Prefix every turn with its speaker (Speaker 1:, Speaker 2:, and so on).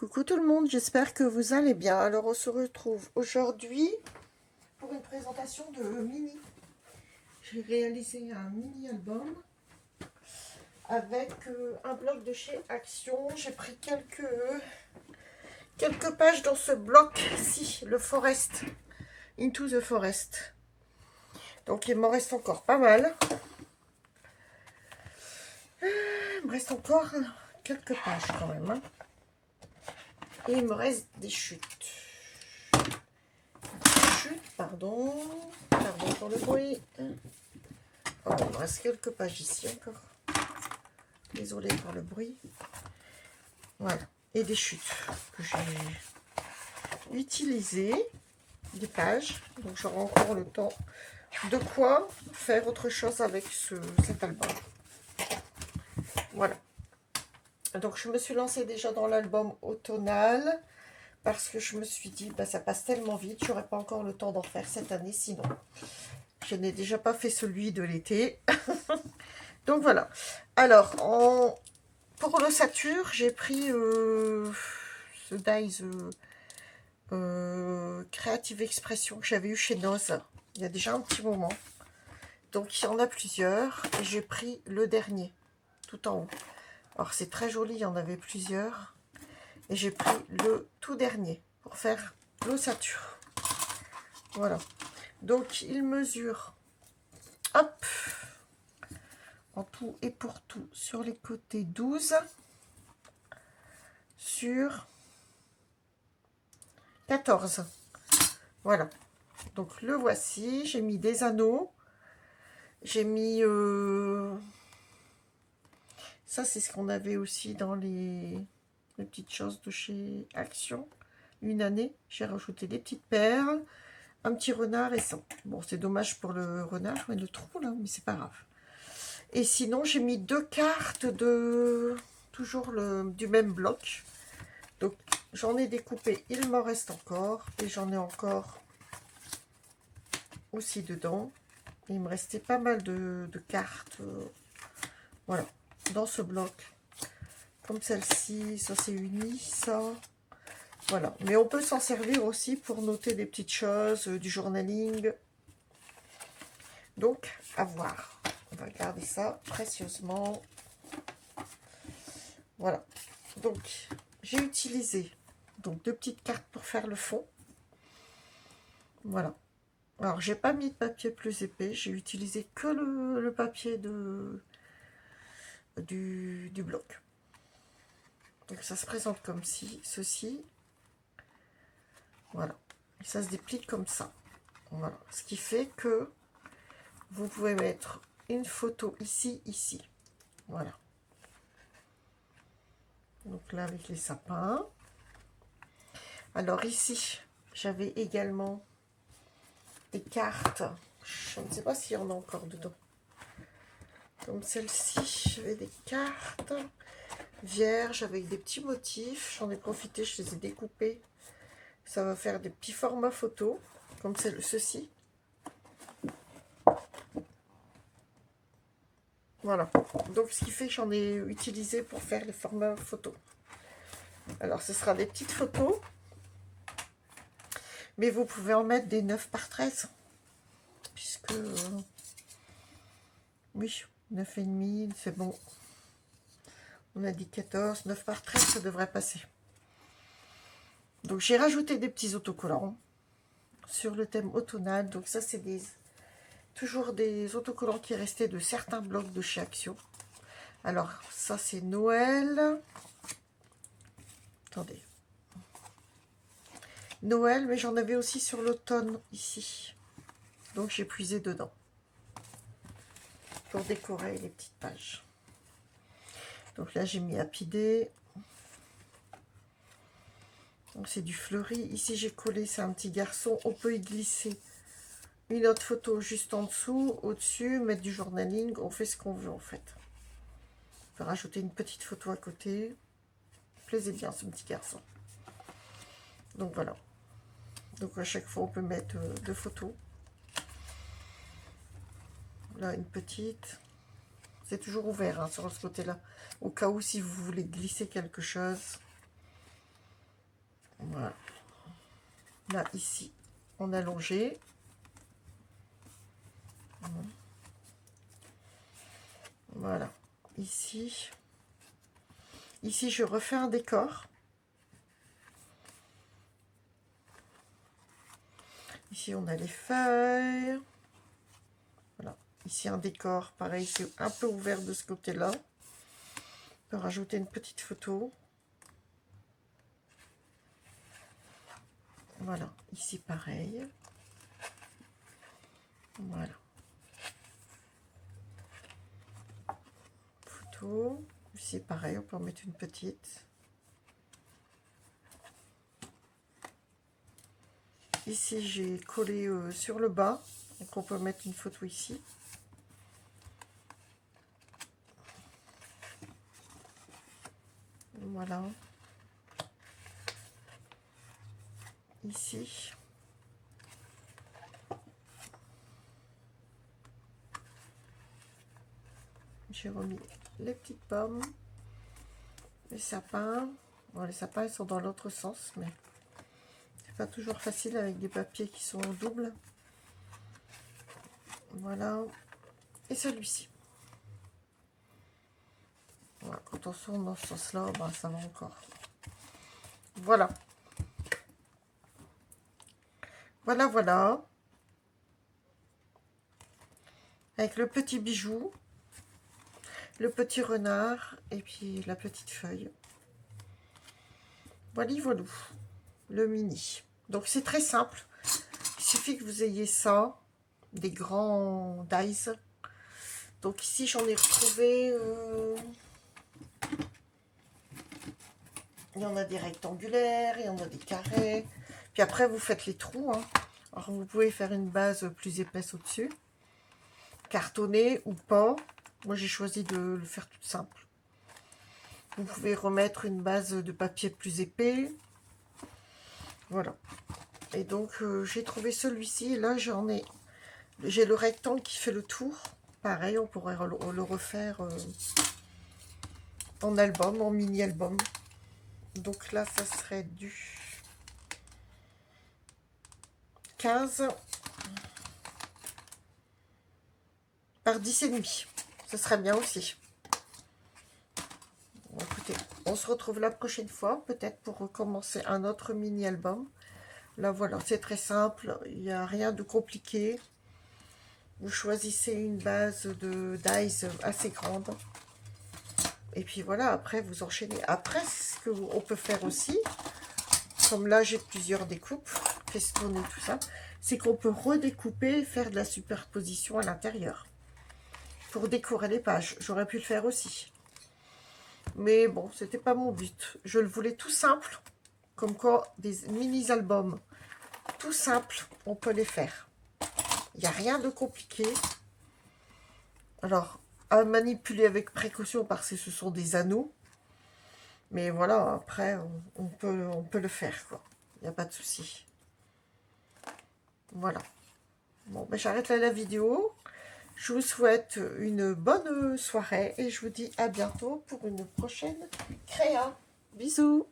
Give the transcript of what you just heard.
Speaker 1: Coucou tout le monde, j'espère que vous allez bien. Alors on se retrouve aujourd'hui pour une présentation de mini. J'ai réalisé un mini album avec un bloc de chez Action. J'ai pris quelques pages dans ce bloc-ci, le Forest, Into the Forest. Donc il m'en reste encore pas mal. Il me reste encore quelques pages quand même, hein. Et il me reste des chutes. Pardon pour le bruit. Oh, il me reste quelques pages ici encore. Désolée pour le bruit. Voilà. Et des chutes que j'ai utilisées. Des pages. Donc j'aurai encore le temps de quoi faire autre chose avec cet album. Voilà. Donc je me suis lancée déjà dans l'album automnal. Parce que je me suis dit, bah, ça passe tellement vite, j'aurais pas encore le temps d'en faire cette année sinon. Je n'ai déjà pas fait celui de l'été. Donc voilà. Alors, pour l'ossature, j'ai pris ce Dies Creative Expression que j'avais eu chez Noz il y a déjà un petit moment. Donc il y en a plusieurs. Et j'ai pris le dernier, tout en haut. Alors c'est très joli, il y en avait plusieurs. Et j'ai pris le tout dernier pour faire l'ossature. Voilà. Donc il mesure, hop, en tout et pour tout, sur les côtés 12, sur 14. Voilà. Donc le voici. J'ai mis des anneaux. J'ai mis... ça, c'est ce qu'on avait aussi dans les petites choses de chez Action. Une année, j'ai rajouté des petites perles, un petit renard et ça. Bon, c'est dommage pour le renard, mais le trou là, mais c'est pas grave. Et sinon, j'ai mis 2 cartes de toujours du même bloc. Donc, j'en ai découpé, il m'en reste encore. Et j'en ai encore aussi dedans. Il me restait pas mal de cartes. Voilà, dans ce bloc. Comme celle-ci, ça c'est uni, ça. Voilà, mais on peut s'en servir aussi pour noter des petites choses, du journaling. Donc, à voir. On va garder ça précieusement. Voilà. Donc, j'ai utilisé donc 2 petites cartes pour faire le fond. Voilà. Alors, j'ai pas mis de papier plus épais. J'ai utilisé que le papier du bloc. Donc, ça se présente comme ceci. Voilà. Et ça se déplie comme ça. Voilà. Ce qui fait que vous pouvez mettre une photo ici. Voilà. Donc là, avec les sapins. Alors ici, j'avais également des cartes. Je ne sais pas s'il y en a encore dedans. Comme celle-ci, j'avais des cartes vierges avec des petits motifs. J'en ai profité, je les ai découpées. Ça va faire des petits formats photos, comme ceci. Voilà. Donc, ce qui fait que j'en ai utilisé pour faire les formats photos. Alors, ce sera des petites photos. Mais vous pouvez en mettre des 9 par 13. Puisque... oui, 9,5, c'est bon. On a dit 14, 9 par 13, ça devrait passer. Donc, j'ai rajouté des petits autocollants sur le thème automnal. Donc, ça, c'est toujours des autocollants qui restaient de certains blocs de chez Action. Alors, ça, c'est Noël. Attendez. Noël, mais j'en avais aussi sur l'automne, ici. Donc, j'ai puisé dedans. Pour décorer les petites pages. Donc là, j'ai mis Happy Day. Donc, c'est du fleuri. Ici, j'ai collé, c'est un petit garçon. On peut y glisser une autre photo juste en dessous, au-dessus, mettre du journaling. On fait ce qu'on veut, en fait. On peut rajouter une petite photo à côté. Il plaisait bien, ce petit garçon. Donc, voilà. Donc, à chaque fois, on peut mettre 2 photos. Là, une petite. C'est toujours ouvert, hein, sur ce côté-là. Au cas où, si vous voulez glisser quelque chose. Voilà. Là, ici, on a allongé. Voilà. Ici. Ici, je refais un décor. Ici, on a les feuilles. Voilà. Ici, un décor. Pareil, c'est un peu ouvert de ce côté-là. On peut rajouter une petite photo. Voilà. Ici, pareil. Voilà. Photo. Ici, pareil, on peut en mettre une petite. Ici, j'ai collé sur le bas. Donc, on peut mettre une photo ici. Voilà. Ici. J'ai remis les petites pommes. Les sapins. Bon, les sapins, ils sont dans l'autre sens, mais c'est pas toujours facile avec des papiers qui sont doubles. Voilà. Et celui-ci. Voilà. Quand on tourne dans ce sens-là, ben, ça va encore. Voilà. Voilà, voilà. Avec le petit bijou, le petit renard et puis la petite feuille. Voilà, voilà. Le mini. Donc c'est très simple. Il suffit que vous ayez ça, des grands dies. Donc ici j'en ai retrouvé. Il y en a des rectangulaires, il y en a des carrés. Puis après vous faites les trous. Hein. Alors vous pouvez faire une base plus épaisse au-dessus, cartonnée ou pas. Moi j'ai choisi de le faire tout simple. Vous pouvez remettre une base de papier plus épais. Voilà. Et donc j'ai trouvé celui-ci. Là j'ai le rectangle qui fait le tour. Pareil, on pourrait le refaire en album, en mini-album. Donc là, ça serait du 15 par 10,5. Ce serait bien aussi. Bon, écoutez, on se retrouve la prochaine fois, peut-être pour recommencer un autre mini-album. Là, voilà, c'est très simple. Il n'y a rien de compliqué. Vous choisissez une base de dies assez grande. Et puis voilà, après, vous enchaînez. Après, ce qu'on peut faire aussi, comme là, j'ai plusieurs découpes, festourner tout ça, c'est qu'on peut redécouper et faire de la superposition à l'intérieur. Pour décorer les pages. J'aurais pu le faire aussi. Mais bon, c'était pas mon but. Je le voulais tout simple. Comme quoi, des mini-albums tout simples, on peut les faire. Il n'y a rien de compliqué. Alors, à manipuler avec précaution parce que ce sont des anneaux. Mais voilà, après, on peut le faire, quoi. Il n'y a pas de souci. Voilà. Bon, ben, j'arrête là la vidéo. Je vous souhaite une bonne soirée et je vous dis à bientôt pour une prochaine créa. Bisous!